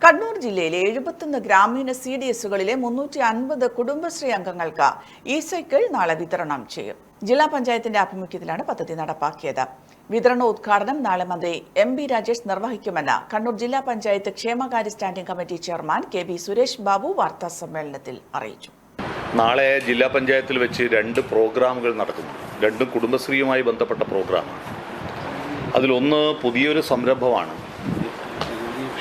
കണ്ണൂർ ജില്ലയിലെ 71 ഗ്രാമീണ CDSകളിലെ 350 കുടുംബശ്രീ അംഗങ്ങൾക്ക് ഇ-സൈക്കിൾ നാളെ വിതരണം ചെയ്യും. ജില്ലാ പഞ്ചായത്തിന്റെ ആഭിമുഖ്യത്തിലാണ് പദ്ധതി നടപ്പാക്കിയത്. വിതരണോദ്ഘാടനം നാളെ മന്ത്രി MB രാജേഷ് നിർവഹിക്കുമെന്ന് കണ്ണൂർ ജില്ലാ പഞ്ചായത്ത് ക്ഷേമകാര്യ standing committee chairman KB Suresh Babu വാർത്താസമ്മേളനത്തിൽ അറിയിച്ചു. നാളെ ജില്ലാ പഞ്ചായത്തിൽ വെച്ച് 2 പ്രോഗ്രാമുകൾ നടക്കുന്നു. 2 കുടുംബശ്രീയുമായി ബന്ധപ്പെട്ട പ്രോഗ്രാമാണ്. അതിലൊന്ന് പുതിയൊരു സംരംഭമാണ്.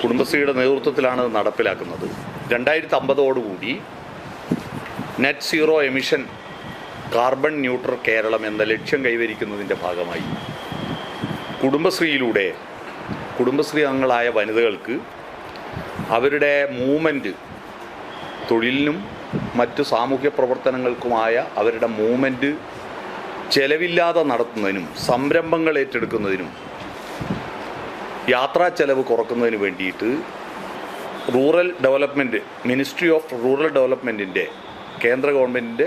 കുടുംബശ്രീയുടെ നേതൃത്വത്തിലാണ് നടപ്പിലാക്കുന്നത്. 2050ഓടുകൂടി net zero emission carbon neutral Keralam എന്ന ലക്ഷ്യം കൈവരിക്കുന്നതിൻ്റെ ഭാഗമായി കുടുംബശ്രീയിലൂടെ കുടുംബശ്രീ അംഗങ്ങളായ വനിതകൾക്ക് അവരുടെ മൂവ്മെൻറ്റ്, തൊഴിലിനും മറ്റു സാമൂഹ്യ പ്രവർത്തനങ്ങൾക്കുമായ അവരുടെ മൂവ്മെൻറ്റ് ചെലവില്ലാതെ നടത്തുന്നതിനും സംരംഭങ്ങൾ ഏറ്റെടുക്കുന്നതിനും യാത്രാ ചെലവ് കുറക്കുന്നതിന് വേണ്ടിയിട്ട് rural development ministry of rural ഡെവലപ്മെൻറ്റിൻ്റെ കേന്ദ്ര ഗവൺമെൻറ്റിൻ്റെ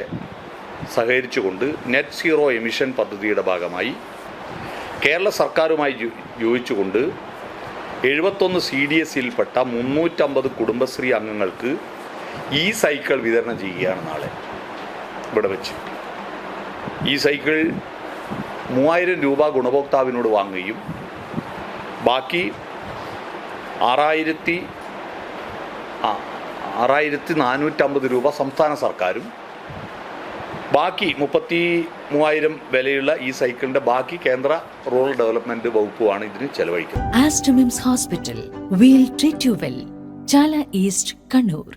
സഹകരിച്ചുകൊണ്ട് നെറ്റ് സീറോ എമിഷൻ പദ്ധതിയുടെ ഭാഗമായി കേരള സർക്കാരുമായി യോജിച്ചുകൊണ്ട് 71 CDSയിൽപ്പെട്ട 350 കുടുംബശ്രീ അംഗങ്ങൾക്ക് ഈ സൈക്കിൾ വിതരണം ചെയ്യുകയാണ് നാളെ ഇവിടെ വെച്ച്. ഈ സൈക്കിൾ 3000 രൂപ ഗുണഭോക്താവിനോട് വാങ്ങുകയും ബാക്കി 6,450 രൂപ സംസ്ഥാന സർക്കാരും ബാക്കി 33,000 വിലയുള്ള ഈ സൈക്കിളിന്റെ ബാക്കി കേന്ദ്ര റൂറൽ ഡെവലപ്മെന്റ് വകുപ്പുമാണ് ഇതിന് ചെലവഴിക്കുന്നത്. Aster MIMS hospital, wheel treat you well, Chala east, Kannur.